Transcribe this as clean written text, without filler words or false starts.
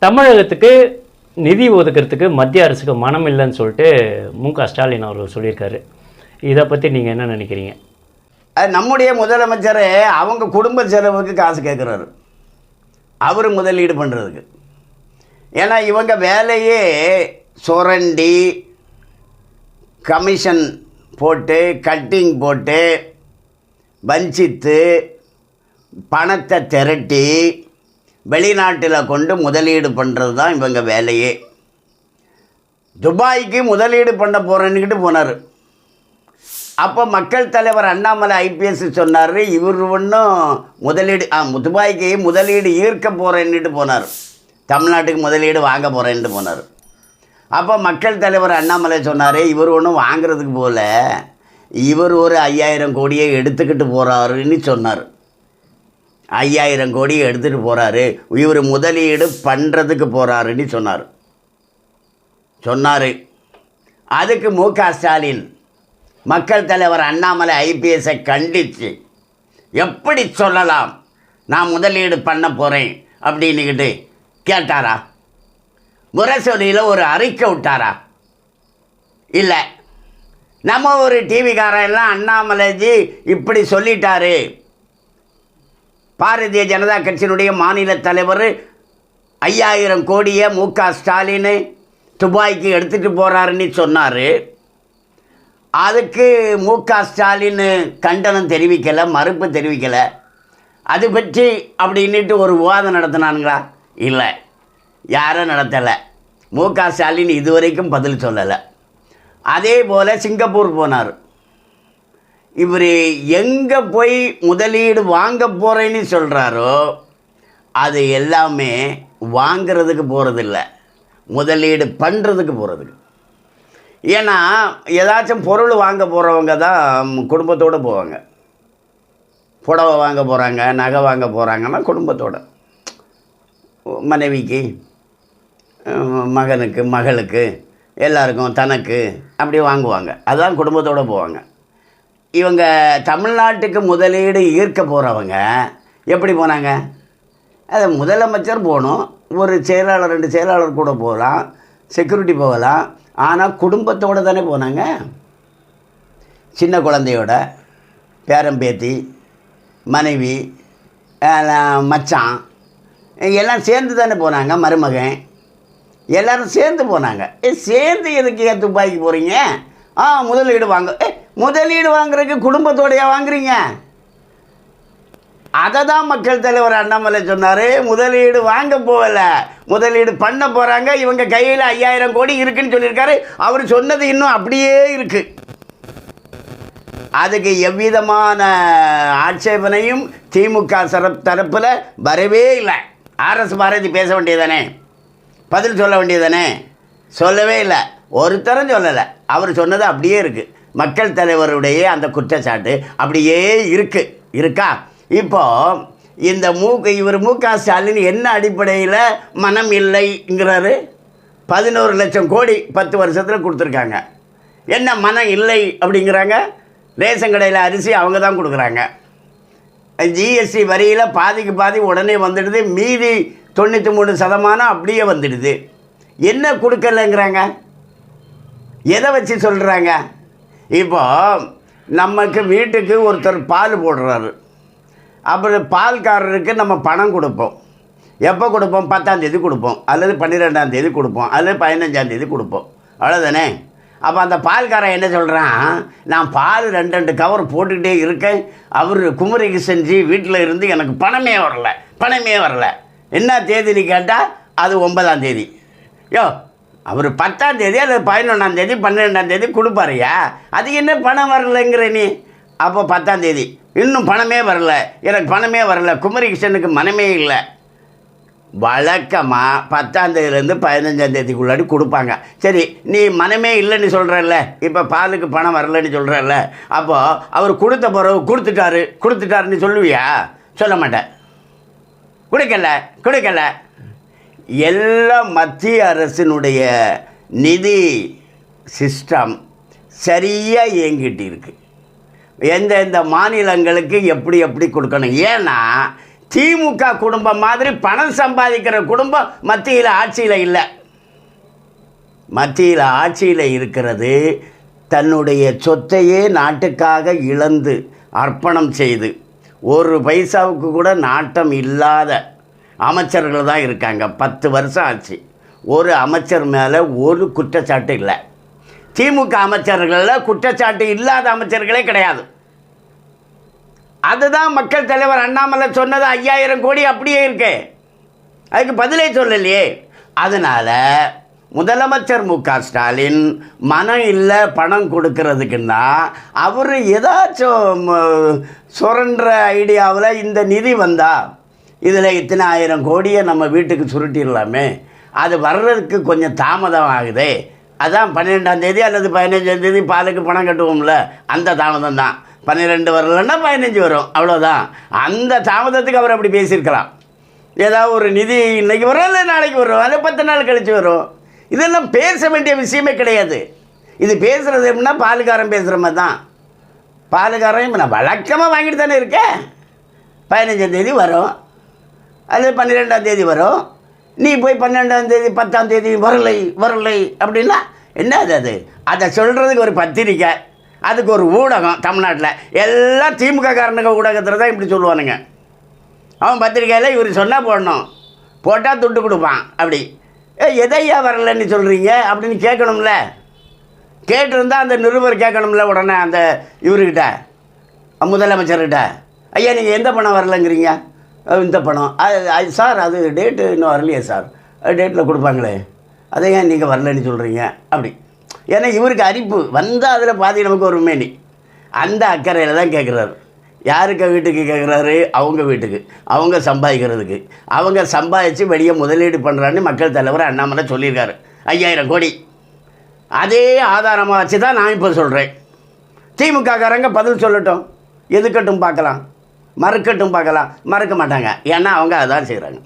தமிழகத்துக்கு நிதி ஒதுக்கிறதுக்கு மத்திய அரசுக்கு மனம் இல்லைன்னு சொல்லிட்டு மு.க.ஸ்டாலின் அவர்கள் சொல்லியிருக்காரு. இதை பற்றி நீங்கள் என்ன நினைக்கிறீங்க? நம்முடைய முதலமைச்சர் அவங்க குடும்ப செலவுக்கு காசு கேட்குறாரு, அவர் முதலீடு பண்ணுறதுக்கு. ஏன்னா இவங்க வேலையே சுரண்டி கமிஷன் போட்டு கட்டிங் போட்டு வஞ்சித்து பணத்தை திரட்டி வெளிநாட்டில் கொண்டு முதலீடு பண்ணுறது தான் இவங்க வேலையே. துபாய்க்கு முதலீடு பண்ண போகிறேன்னுக்கிட்டு போனார். அப்போ மக்கள் தலைவர் அண்ணாமலை ஐபிஎஸ் சொன்னார், இவர் ஒன்றும் முதலீடு துபாய்க்கு முதலீடு ஈர்க்க போகிறேன்னுட்டு போனார், தமிழ்நாட்டுக்கு முதலீடு வாங்க போகிறேன்ட்டு போனார். அப்போ மக்கள் தலைவர் அண்ணாமலை சொன்னார், இவர் ஒன்றும் வாங்கிறதுக்கு போகல, இவர் ஒரு 5000 கோடியை எடுத்துக்கிட்டு போகிறாருன்னு சொன்னார். 5000 கோடியை எடுத்துகிட்டு போகிறாரு, இவர் முதலீடு பண்ணுறதுக்கு போகிறாருன்னு சொன்னார். அதுக்கு மு.க.ஸ்டாலின் மக்கள் தலைவர் அண்ணாமலை ஐபிஎஸ்ஸை கண்டித்து, எப்படி சொல்லலாம் நான் முதலீடு பண்ண போகிறேன் அப்படின்னுக்கிட்டு கேட்டாரா? முரசொலியில் ஒரு அறிக்கை விட்டாரா? இல்லை. நம்ம ஒரு டிவிக்காரெல்லாம் அண்ணாமலைஜி இப்படி சொல்லிட்டாரு, பாரதிய ஜனதா கட்சியினுடைய மாநில தலைவர் 5000 கோடியை மு.க.ஸ்டாலின் துபாய்க்கு எடுத்துகிட்டு போகிறாருன்னு சொன்னார். அதுக்கு மு.க.ஸ்டாலின் கண்டனம் தெரிவிக்கலை, மறுப்பு தெரிவிக்கலை. அது பற்றி அப்படின்ட்டு ஒரு விவாதம் நடத்தினானுங்களா? இல்லை, யாரும் நடத்தலை. மு.க.ஸ்டாலின் இதுவரைக்கும் பதில் சொல்லலை. அதே போல் சிங்கப்பூர் போனார். இவர் எங்கே போய் முதலீடு வாங்க போகிறேன்னு சொல்கிறாரோ அது எல்லாமே வாங்கிறதுக்கு போகிறதில்ல, முதலீடு பண்ணுறதுக்கு போகிறதுக்கு. ஏன்னா ஏதாச்சும் பொருள் வாங்க போகிறவங்க தான் குடும்பத்தோடு போவாங்க. புடவை வாங்க போகிறாங்க, நகை வாங்க போகிறாங்கன்னா குடும்பத்தோடு, மனைவிக்கு, மகனுக்கு, மகளுக்கு, எல்லாருக்கும், தனக்கு அப்படி வாங்குவாங்க. அதுதான் குடும்பத்தோடு போவாங்க. இவங்க தமிழ்நாட்டுக்கு முதலீடு ஈர்க்க போகிறவங்க எப்படி போனாங்க? அது முதலமைச்சர் போகணும், ஒரு செயலாளர் 2 செயலாளர் கூட போகலாம், செக்யூரிட்டி போகலாம். ஆனால் குடும்பத்தோடு தானே போனாங்க. சின்ன குழந்தையோட, பேரம்பேத்தி, மனைவி, மச்சான் எல்லாம் சேர்ந்து தானே போனாங்க, மருமகன் எல்லோரும் சேர்ந்து போனாங்க. சேர்ந்து எதுக்கு ஏன் துபாய்க்கு போகிறீங்க? முதலீடு வாங்க. முதலீடு வாங்குறதுக்கு குடும்பத்தோடையா வாங்குறீங்க? அதை தான் மக்கள் தலைவர் அண்ணாமலை சொன்னார், முதலீடு வாங்க போகல, முதலீடு பண்ண போகிறாங்க. இவங்க கையில் 5000 கோடி இருக்குன்னு சொல்லியிருக்காரு. அவர் சொன்னது இன்னும் அப்படியே இருக்குது. அதுக்கு எவ்விதமான ஆட்சேபனையும் திமுக தரப்பில் வரவே இல்லை. ஆர்எஸ் பாரதி பேச வேண்டியதானே, பதில் சொல்ல வேண்டியதானே, சொல்லவே இல்லை, ஒருத்தரும் சொல்லலை. அவர் சொன்னது அப்படியே இருக்குது. மக்கள் தலைவருடைய அந்த குற்றச்சாட்டு அப்படியே இருக்கா? இப்போது இந்த இவர் மு.க.ஸ்டாலின் என்ன அடிப்படையில் மனம் இல்லைங்கிறாரு? 11 லட்சம் கோடி 10 வருஷத்தில் கொடுத்துருக்காங்க. என்ன மனம் இல்லை அப்படிங்கிறாங்க? ரேஷன் கடையில் அரிசி அவங்க தான் கொடுக்குறாங்க. ஜிஎஸ்டி வரியில் பாதிக்கு பாதி உடனே வந்துடுது, மீதி 93% அப்படியே வந்துடுது. என்ன கொடுக்கலைங்கிறாங்க? எதை வச்சு சொல்கிறாங்க? இப்போது நமக்கு வீட்டுக்கு ஒருத்தர் பால் போடுறாரு, அப்புறம் பால்காரருக்கு நம்ம பணம் கொடுப்போம். எப்போ கொடுப்போம்? 10ஆம் தேதி கொடுப்போம், அல்லது 12ஆம் தேதி கொடுப்போம், அல்லது 15ஆம் தேதி கொடுப்போம், அவ்வளோதானே? அப்போ அந்த பால்காரன் என்ன சொல்கிறான், நான் பால் 2 கவர் போட்டுக்கிட்டே இருக்கேன், அவர் குமரிக்கு செஞ்சு வீட்டில் இருந்து எனக்கு பணமே வரல. என்ன தேதின்னு கேட்டால் அது 9ஆம் தேதி. அவர் 10ஆம் தேதி அல்லது 11ஆம் தேதி 12ஆம் தேதி கொடுப்பாருயா, அது என்ன பணம் வரலைங்கிற நீ? அப்போ 10ஆம் தேதி இன்னும் பணமே வரல, எனக்கு பணமே வரல, குமரி கிருஷ்ணனுக்கு மனமே இல்லை. வழக்கமாக 10ஆம் தேதியிலேருந்து 15ஆம் தேதிக்குள்ளாடி கொடுப்பாங்க. சரி, நீ மனமே இல்லைன்னு சொல்கிறல்ல, இப்போ பாலுக்கு பணம் வரலன்னு சொல்கிறல்ல, அப்போது அவர் கொடுத்த பிறகு கொடுத்துட்டாருன்னு சொல்லுவியா? சொல்ல மாட்டேன். கொடுக்கல. எல்லாம் மத்திய அரசினுடைய நிதி சிஸ்டம் சரியாக இயங்கிட்டு இருக்குது. எந்தெந்த மாநிலங்களுக்கு எப்படி கொடுக்கணும். ஏன்னா திமுக குடும்பம் மாதிரி பணம் சம்பாதிக்கிற குடும்பம் மத்தியில் ஆட்சியில் இல்லை. மத்தியில் ஆட்சியில் இருக்கிறது தன்னுடைய சொத்தையே நாட்டுக்காக இழந்து அர்ப்பணம் செய்து ஒரு பைசாவுக்கு கூட நாட்டம் இல்லாத அமைச்சர்கள் தான் இருக்காங்க. 10 வருஷம் ஆச்சு, ஒரு அமைச்சர் மேலே ஒரு குற்றச்சாட்டு இல்லை. திமுக அமைச்சர்களில் குற்றச்சாட்டு இல்லாத அமைச்சர்களே கிடையாது. அதுதான் மக்கள் தலைவர் அண்ணாமலை சொன்னது 5000 கோடி அப்படியே இருக்கு, அதுக்கு பதிலே சொல்லலையே. அதனால் முதலமைச்சர் மு.க. ஸ்டாலின் மனம் இல்லை பணம் கொடுக்கறதுக்குன்னா அவர் ஏதாச்சும் சுரண்ட ஐடியாவில் இந்த நிதி வந்தால் இதில் இத்தனை 1000 கோடியை நம்ம வீட்டுக்கு சுருட்டிடலாமே, அது வர்றதுக்கு கொஞ்சம் தாமதம் ஆகுதே, அதான் 12ஆம் தேதி அல்லது 15ஆம் தேதி பாலுக்கு பணம் கட்டுவோம்ல, அந்த தாமதம் தான். 12 வரலன்னா 15 வரும், அவ்வளோதான். அந்த தாமதத்துக்கு அவர் அப்படி பேசியிருக்கலாம். ஏதாவது ஒரு நிதி இன்றைக்கி வரும் இல்லை நாளைக்கு வரும், அது 10 நாள் கழித்து வரும். இதெல்லாம் பேச வேண்டிய விஷயமே கிடையாது. இது பேசுகிறது எப்படின்னா பாலுக்காரன் பேசுகிற மாதிரி தான். பாலுக்காரன் நான் வழக்கமாக வாங்கிட்டு தானே இருக்கேன். 15ஆம் தேதி வரும் அல்லது 12ஆம் தேதி வரும், நீ போய் 12ஆம் தேதி 10ஆம் தேதி வரலை அப்படின்னா என்ன அது? அதை சொல்கிறதுக்கு ஒரு பத்திரிக்கை, அதுக்கு ஒரு ஊடகம். தமிழ்நாட்டில் எல்லாம் திமுக காரனுங்க ஊடகத்தில் தான் இப்படி சொல்லுவானுங்க. அவன் பத்திரிக்கையில் இவர் சொன்னால் போடணும், போட்டால் துட்டு கொடுப்பான். அப்படி எதையா வரலன்னு சொல்கிறீங்க அப்படின்னு கேட்கணும்ல. கேட்டிருந்தால் அந்த நிருபர் கேட்கணும்ல உடனே அந்த இவர்கிட்ட, முதலமைச்சர்கிட்ட, ஐயா நீங்கள் எந்த பணம் வரலங்கிறீங்க? இந்த பணம் அது சார், அது டேட்டு இன்னும் வரலையே சார், டேட்டில் கொடுப்பாங்களே, அதை ஏன் நீங்கள் வரலன்னு சொல்கிறீங்க? அப்படி. ஏன்னா இவருக்கு அரிப்பு வந்தால் அதில் பாதி நமக்கு ஒரு மேனி. அந்த அக்கறையில் தான் கேட்குறாரு. யாருக்கு வீட்டுக்கு கேட்குறாரு? அவங்க வீட்டுக்கு, அவங்க சம்பாதிக்கிறதுக்கு. அவங்க சம்பாதிச்சு வெளியே முதலீடு பண்ணுறான்னு மக்கள் தலைவர் அண்ணாமலை சொல்லியிருக்காரு. 5000 கோடி. அதே ஆதாரமாக வச்சு தான் நான் இப்போ சொல்கிறேன். திமுககாரங்க பதில் சொல்லட்டும், எதுக்கட்டும் பார்க்கலாம், மறுக்கட்டும் பார்க்கலாம். மறுக்க மாட்டாங்க, ஏன்னா அவங்க அதான் செய்கிறாங்க.